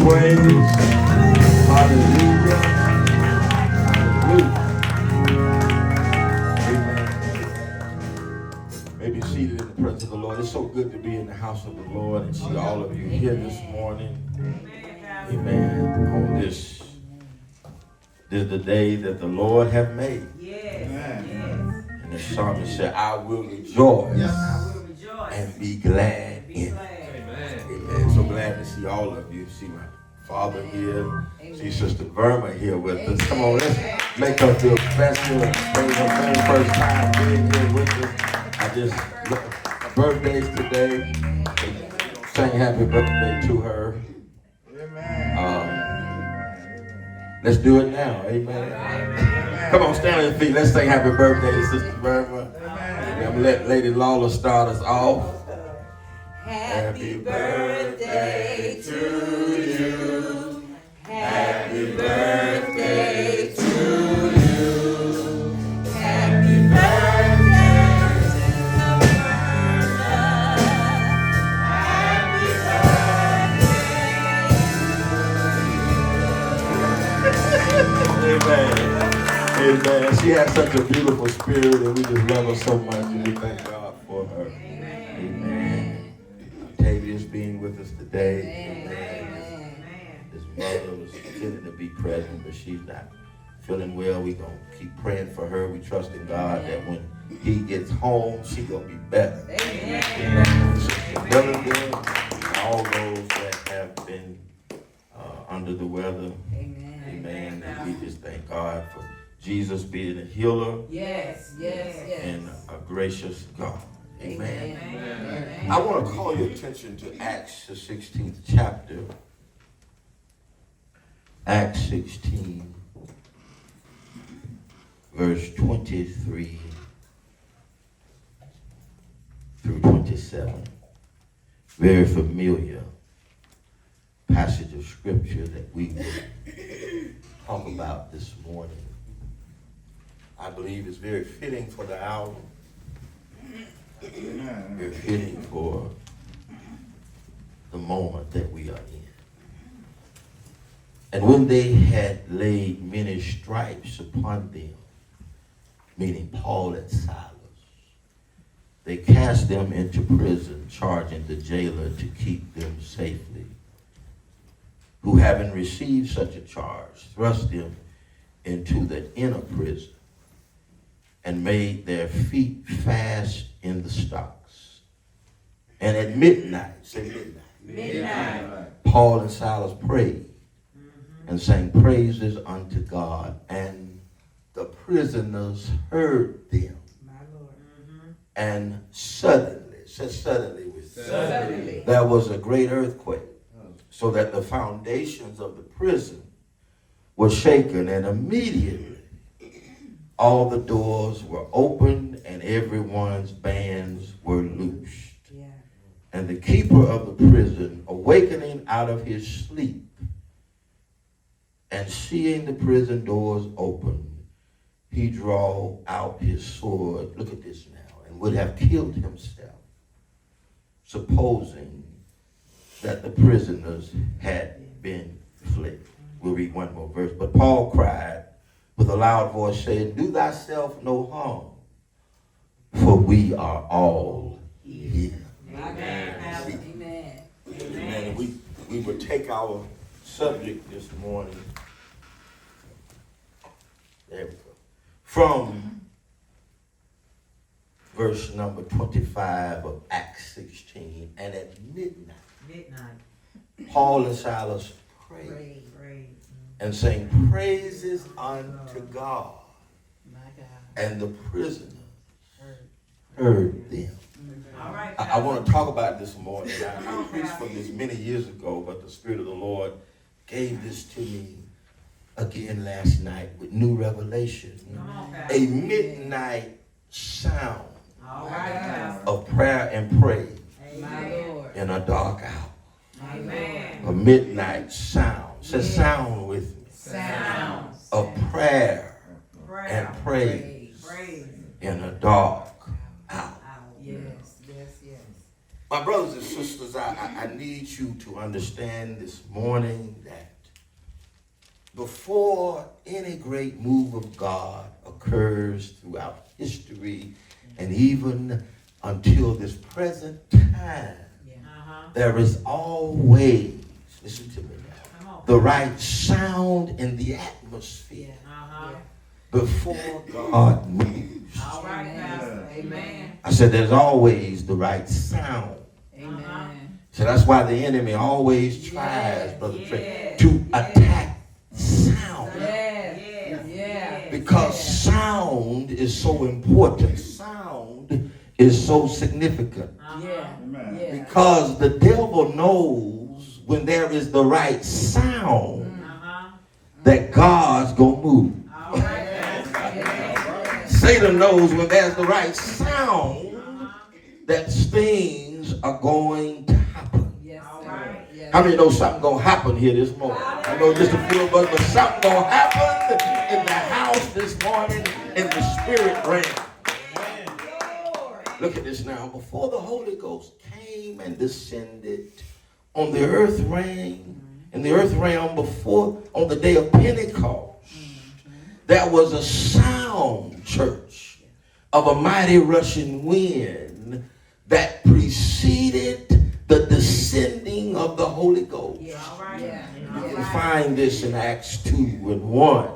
praise. Hallelujah. Hallelujah. Amen. May be seated in the presence of the Lord. It's so good to be in the house of the Lord and see all of you here this morning. Amen. On this is the day that the Lord have made. Yes. And the psalmist said, I will rejoice and be glad in it. Amen. So glad to see all of you. See my father here. See Sister Verma here with us. Come on, let's make her feel special. Praise her very first time being here with us. I just look her birthday's today. Sing happy birthday to her. Let's do it now. Amen. Come on, stand on your feet. Let's sing happy birthday to Sister Verma. I'm going to let Lady Lawler start us off. Happy birthday to you. Happy birthday to you. Happy birthday, Sister Verma. Happy birthday. Amen. Amen. She has such a beautiful spirit, and we just love her so much, and we thank God for her. Amen. Tavia's being with us today. Amen. His mother was intended to be present, but she's not feeling well. We're going to keep praying for her. We trust in God that when he gets home, she's going to be better. Amen. Amen. All those that have been under the weather. Amen. And we just thank God for Jesus being a healer. Yes. And a gracious God. Amen. I want to call your attention to Acts, the 16th chapter. Acts 16, verse 23 through 27. Very familiar passage of scripture that we will talk about this morning. I believe it's very fitting for the hour. Very fitting for the moment that we are in. And when they had laid many stripes upon them, meaning Paul and Silas, they cast them into prison, charging the jailer to keep them safely, who, having received such a charge, thrust them into the inner prison and made their feet fast in the stocks. And at midnight, say midnight, Paul and Silas prayed and sang praises unto God, and the prisoners heard them. And suddenly, there was a great earthquake, so that the foundations of the prison were shaken, and immediately all the doors were opened and everyone's bands were loosed. And the keeper of the prison, awakening out of his sleep and seeing the prison doors open, he drew out his sword, look at this now, and would have killed himself, supposing that the prisoners had been fled. We'll read one more verse. But Paul cried with a loud voice, saying, do thyself no harm, for we are all here. Amen. Amen. We will take our subject this morning. There we go. From verse number 25 of Acts 16. And at midnight, Paul and Silas prayed and sang praises unto God. And the prisoners heard them. I want to talk about this morning. I preached from this many years ago, but the Spirit of the Lord gave this to me again last night with new revelation. A midnight sound of prayer and praise in a dark hour. A midnight sound. Say sound with me. Sound of prayer and praise in a dark hour. My brothers and sisters, I need you to understand this morning that before any great move of God occurs throughout history and even until this present time, there is always, listen to me now, the right sound in the atmosphere before God moves. All right, Pastor. Amen. I said there's always the right sound. Amen. So that's why the enemy always tries, Brother Trey, to attack sound. Because sound is so important. Sound is so significant. Because the devil knows when there is the right sound that God's going to move. Satan knows when there's the right sound that things are going to happen. How many know something going to happen here this morning? I know just a few of us, but something going to happen in the house this morning in the spirit realm. Look at this now. Before the Holy Ghost came and descended on the earth realm, in the earth realm before, on the day of Pentecost, there was a sound, church, of a mighty rushing wind that preceded the descending of the Holy Ghost. You can find this in Acts 2 and 1.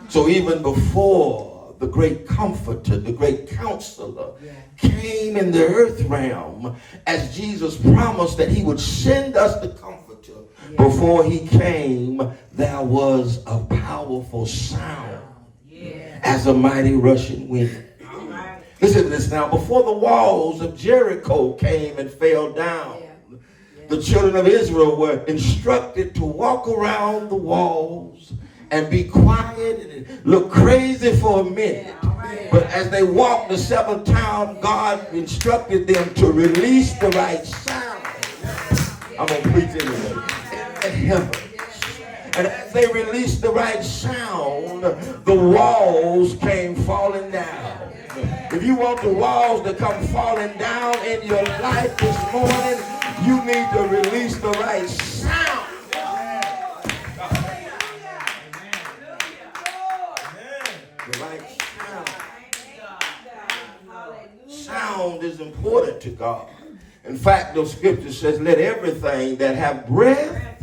So even before the great comforter, the great counselor came in the earth realm, as Jesus promised that he would send us the comforter, before he came, there was a powerful sound as a mighty rushing wind. Listen to this now. Before the walls of Jericho came and fell down, the children of Israel were instructed to walk around the walls and be quiet and look crazy for a minute. But as they walked the seventh time, God instructed them to release the right sound. I'm going to preach anyway. In heaven. And as they released the right sound, the walls came falling down. If you want the walls to come falling down in your life this morning, you need to release the right sound. The right sound. Sound is important to God. In fact, the scripture says, let everything that have breath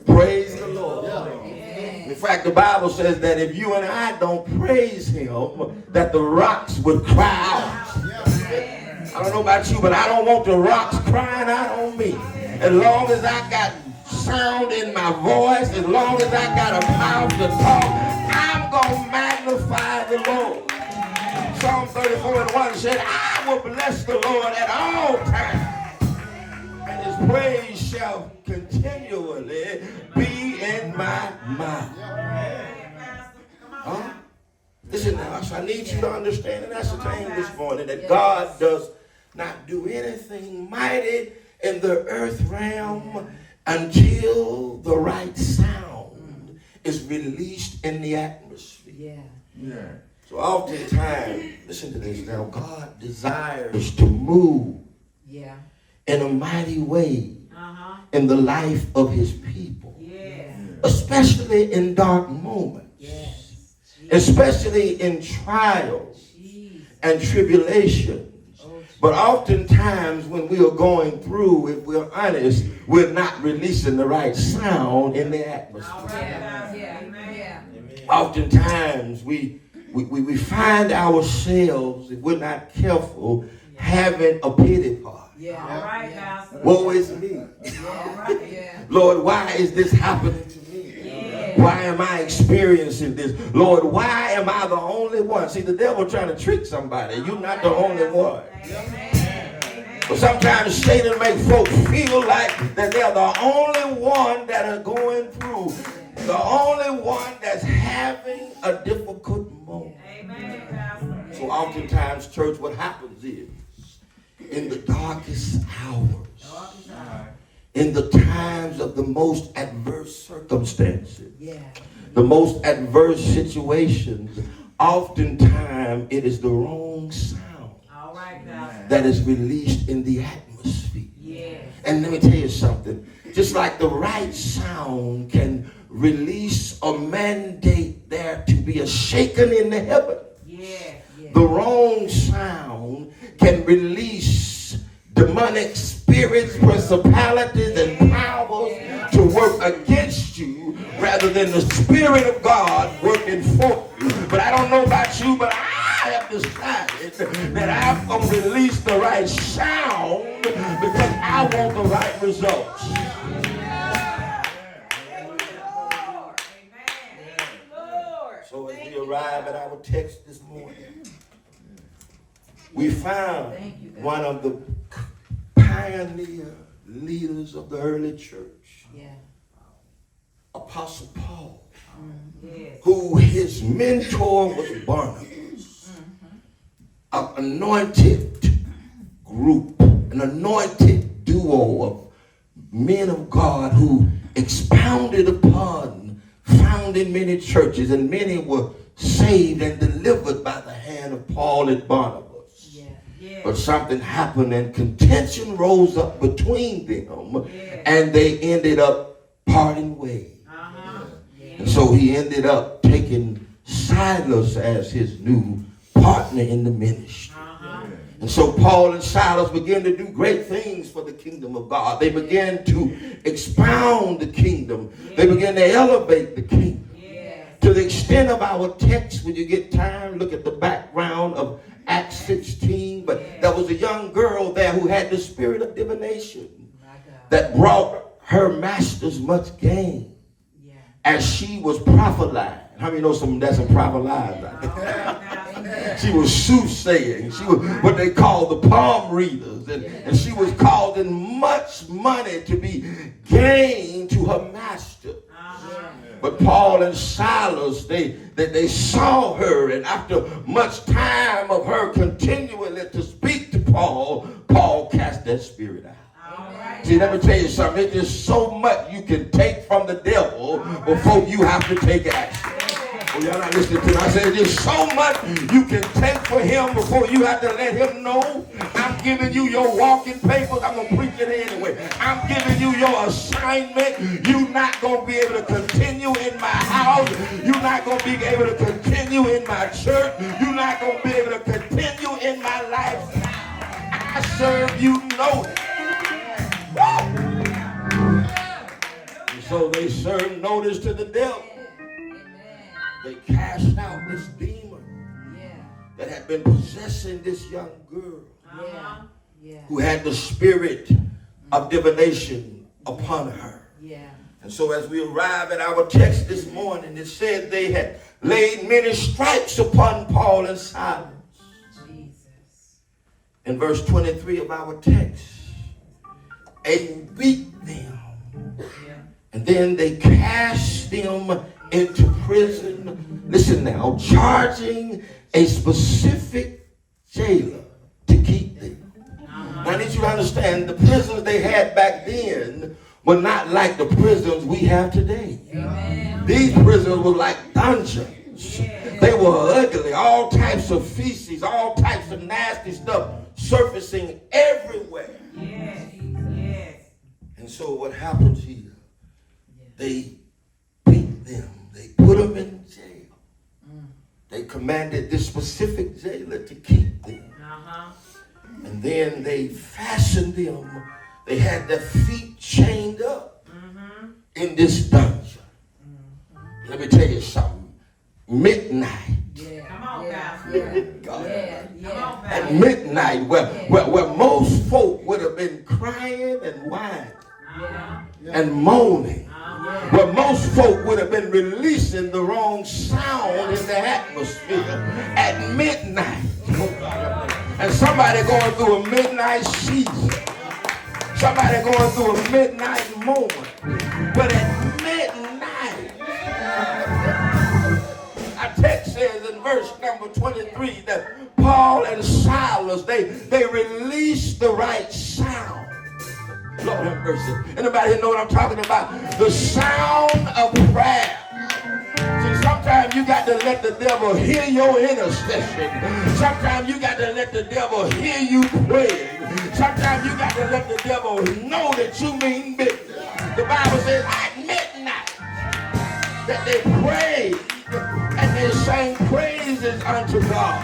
praise the Lord. In fact, the Bible says that if you and I don't praise him, that the rocks would cry out. I don't know about you, but I don't want the rocks crying out on me. As long as I got sound in my voice, as long as I got a mouth to talk, I'm going to magnify the Lord. Psalm 34 and 1 said, I will bless the Lord at all times, and his praise shall continually be in my mouth. Huh? Listen now, so I need you to understand and ascertain this morning that God does not do anything mighty in the earth realm until the right sound is released in the atmosphere. So oftentimes, listen to this now, God desires to move in a mighty way in the life of his people, especially in dark moments, especially in trials and tribulations. But oftentimes when we are going through, if we're honest, we're not releasing the right sound in the atmosphere. Oftentimes we find ourselves, if we're not careful, having a pity party. Woe is me. Lord, why is this happening to me? Why am I experiencing this? Lord, why am I the only one? See, the devil trying to trick somebody. You're not the only one. But sometimes Satan makes folks feel like that they're the only one that are going through, the only one that's having a difficult moment. So oftentimes, church, what happens is, in the darkest hours, in the times of the most adverse circumstances, the most adverse situations, oftentimes it is the wrong sound that is released in the atmosphere. atmosphere. Yes. And let me tell you something. Just like the right sound can release or mandate there to be a shaking in the heaven, the wrong sound can release demonic spirits, principalities, and powers to work against you rather than the Spirit of God working for you. But I don't know about you, but I have decided that I'm going to release the right sound because I want the right results. So as we arrive at our text this morning, we found one of the pioneer leaders of the early church, Apostle Paul, who his mentor was Barnabas, an anointed group, an anointed duo of men of God who expounded upon founding many churches, and many were saved and delivered by the hand of Paul and Barnabas. But something happened and contention rose up between them, and they ended up parting ways. And so he ended up taking Silas as his new partner in the ministry. And so Paul and Silas began to do great things for the kingdom of God. They began to expound the kingdom. They began to elevate the kingdom. To the extent of our text, when you get time, look at the background of Acts 16. But there was a young girl there who had the spirit of divination that brought her masters much gain as she was prophesying. How many know that's some prophesying? She was soothsaying. She was what they call the palm readers. And she was causing much money to be gained to her master. But Paul and Silas, they saw her, and after much time of her continually to speak to Paul, Paul cast that spirit out. See, let me tell you something. It's just so much you can take from the devil before you have to take action. Oh, y'all not listening to me. I said there's so much you can take for him before you have to let him know. I'm giving you your walking papers. I'm going to preach it anyway. I'm giving you your assignment. You're not going to be able to continue in my house. You're not going to be able to continue in my church. You're not going to be able to continue in my lifestyle. I serve you notice. And so they served notice to the devil. They cast out this demon that had been possessing this young girl who had the spirit of divination upon her. And so as we arrive at our text this morning, it said they had laid many stripes upon Paul and Silas. In verse 23 of our text, and beat them. And then they cast them into prison. Listen now, charging a specific jailer to keep them. Now I need you to understand, the prisons they had back then were not like the prisons we have today. These prisons were like dungeons. They were ugly, all types of feces, all types of nasty stuff surfacing everywhere. And so what happens here, they beat them. They put them in jail. They commanded this specific jailer to keep them. And then they fastened them. They had their feet chained up in this dungeon. Let me tell you something. Midnight. Come on, guys. At midnight, where most folk would have been crying and whining and moaning. Where most folk would have been releasing the wrong sound in the atmosphere at midnight. And somebody going through a midnight season. Somebody going through a midnight moment. But at midnight, our text says in verse number 23 that Paul and Silas, they released the right sound. Lord have mercy. Anybody know what I'm talking about? The sound of prayer. See, sometimes you got to let the devil hear your intercession. Sometimes you got to let the devil hear you praying. Sometimes you got to let the devil know that you mean business. The Bible says at midnight that they prayed and they sang praises unto God.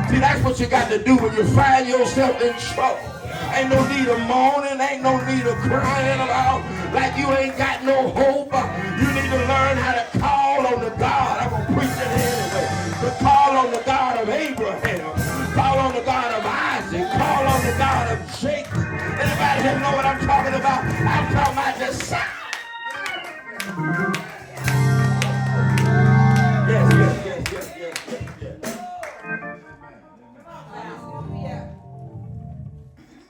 See, that's what you got to do when you find yourself in trouble. Ain't no need of moaning, ain't no need of crying about like you ain't got no hope. You need to learn how to call on the God. I'm going to preach it anyway. To call on the God of Abraham. Call on the God of Isaac. Call on the God of Jacob. Anybody here know what I'm talking about? I'm talking about the sound. Yes.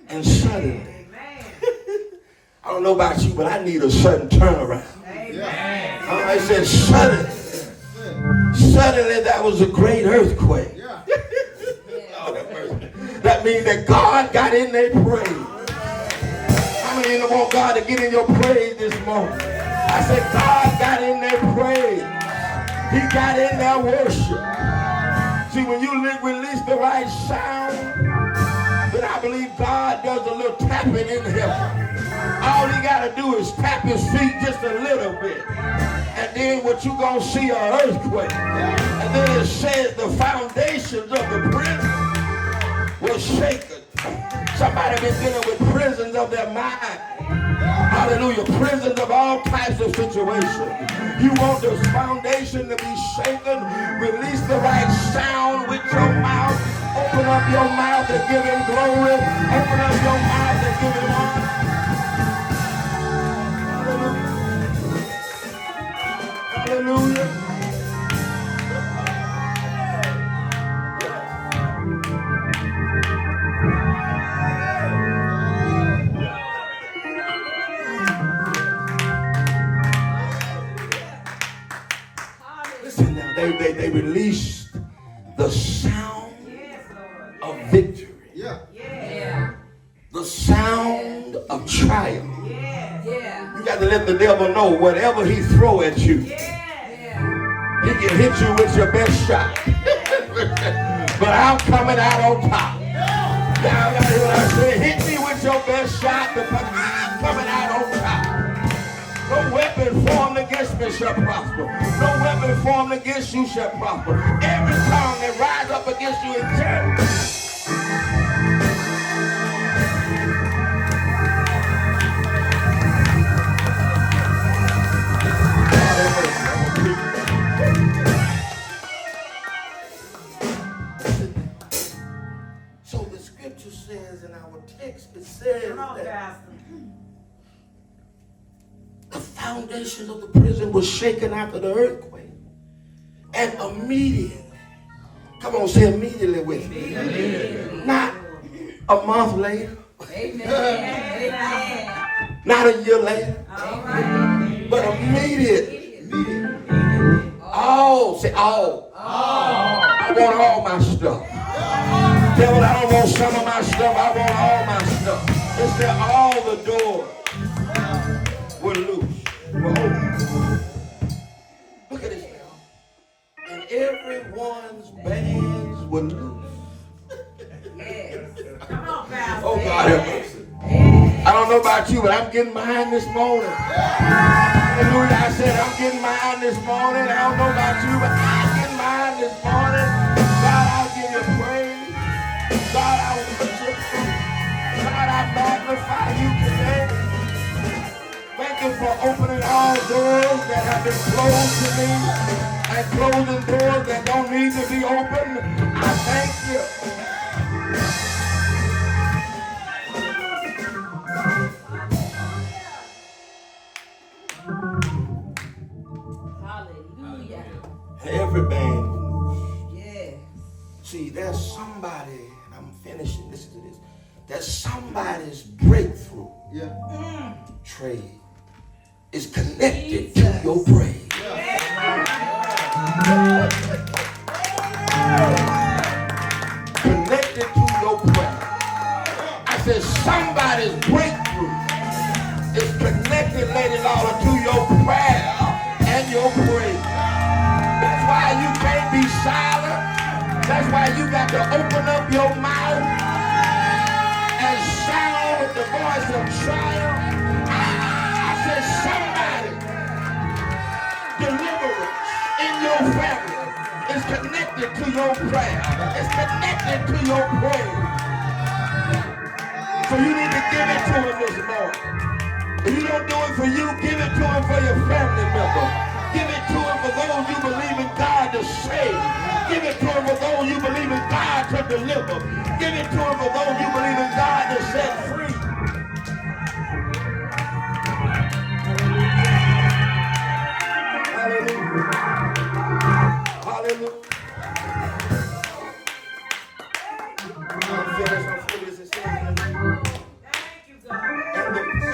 And suddenly, I don't know about you, but I need a sudden turnaround. I said suddenly that was a great earthquake. That means that God got in their praise. How many of you want God to get in your praise this morning? I said God got in their praise. He got in their worship. See, when you release the right sound, then I believe God does a little tapping in heaven. All he got to do is tap his feet just a little bit. And then what you going to see an earthquake. And then it says the foundations of the prison were shaken. Somebody been dealing with prisons of their mind. Hallelujah. Prisons of all types of situations. You want the foundation to be shaken. Release the right sound with your mouth. Open up your mouth and give him glory. Open up your mouth and give him honor. Hallelujah. Hallelujah. Listen now, they released the sound of victory. The sound of triumph. You got to let the devil know whatever he throw at you, he can hit you with your best shot. But I'm coming out on top. Y'all got to hear what I say. Hit me with your best shot because I'm coming out on top. No weapon formed against me shall prosper. No weapon formed against you shall prosper. Every tongue that rise up against you in judgment. So the scripture says in our text, it says that the foundations of the prison was shaken after the earthquake. And immediately, come on, say immediately with me. Not a month later. Amen. Not a year later. But immediately. All, say all. I want all my stuff. Devil, I don't want some of my stuff. I want all my stuff. It's that all the doors were loose, were open. Look at this now. And everyone's bands were loose. Come on, Pastor. Oh, God have mercy. I don't know about you, but I'm getting mine this morning. Hallelujah. I said I'm getting mine this morning. I don't know about you, but I'm getting mine this morning. God, I'll give you praise. God, I worship you. God, I magnify you today. Thank you for opening all doors that have been closed to me and closing doors that don't need to be opened. I thank you. Hallelujah. Every band was loose. Yes. See, there's somebody, and I'm finishing, listen to this. There's somebody's breakthrough. Trade is connected to your praise. Connected to your praise. I said somebody's breakthrough is connected, Lady Lawler, to your prayer and your praise. That's why That's why you got to open up your mouth and shout with the voice of triumph. I said, somebody, deliverance in your family is connected to your prayer. It's connected to your prayer. So you need to give it to him this morning. If you don't do it for you, give it to him for your family member. Give it to him for those you believe in God to save. Give it to him for those you believe in God to deliver. Give it to him for those you believe in God to set free. Hallelujah. Hallelujah.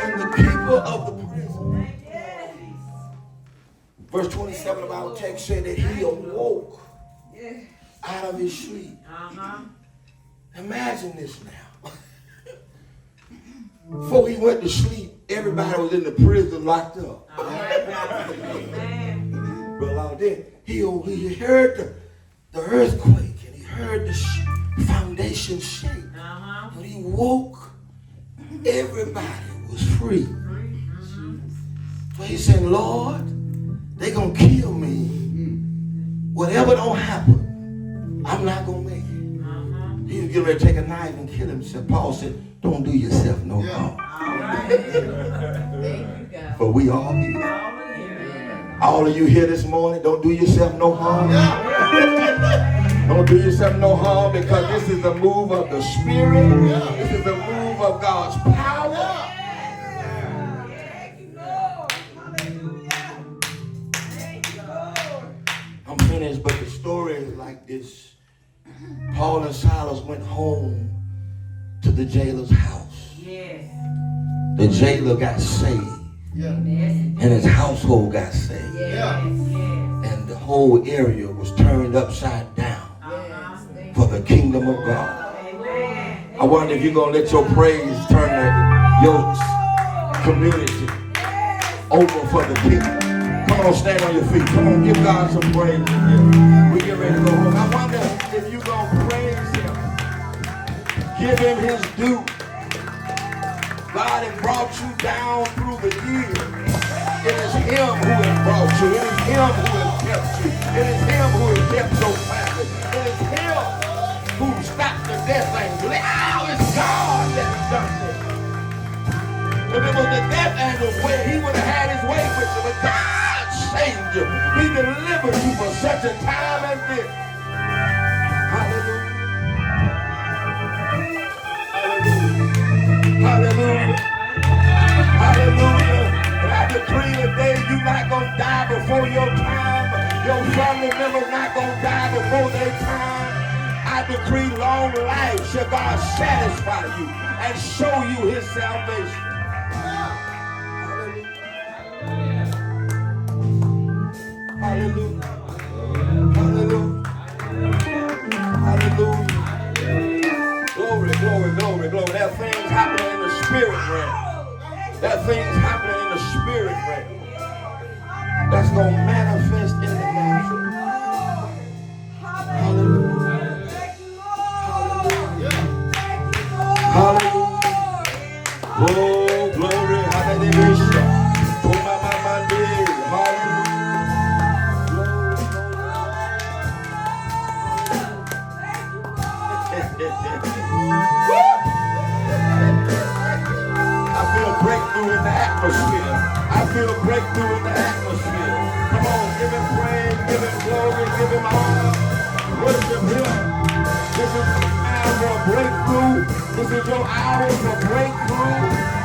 And the keeper of the prison. Verse 27 of our text said that he awoke out of his sleep. Imagine this now. Before he went to sleep, everybody was in the prison locked up. But then he heard the earthquake and he heard the foundation shake. When he woke, everybody was free. But he said, Lord, they're going to kill me. Whatever don't happen, I'm not going to make it. He was getting ready to take a knife and kill himself. Paul said, don't do yourself no harm. But we all here. All of you here this morning, don't do yourself no harm. Don't do yourself no harm, because this is a move of the Spirit. This is a move of God's power. I'm finished, but the story is like this. Paul and Silas went home to the jailer's house. The jailer got saved. And his household got saved. And the whole area was turned upside down for the kingdom of God. I wonder if you're going to let your praise turn your community over for the kingdom. Come on, stand on your feet. Come on, give God some praise. We get ready to go home. I wonder if you're going to praise him. Give him his due. God has brought you down through the years. It is him who has brought you. It is him who has kept you. It is him who has kept your family. It is him who stopped the death angel. Oh, it's God that has done this. If it was the death angel's way, he would have had his way with you. But God saved you. He delivered you for such a time as this. Hallelujah. Hallelujah. Hallelujah. And I decree today you're not going to die before your time. Your family members not going to die before their time. I decree long life shall God satisfy you and show you his salvation. Hallelujah. Hallelujah. Hallelujah. Glory, glory, glory, glory. There are things happening in the spirit realm. There are things happening in the spirit realm that's going to manifest in the natural. Hallelujah. Hallelujah. Oh, glory. Hallelujah. Breakthrough in the atmosphere. I feel a breakthrough in the atmosphere. Come on, give him praise, give him glory, give him honor. Worship him. This is your hour for breakthrough. This is your hour for breakthrough.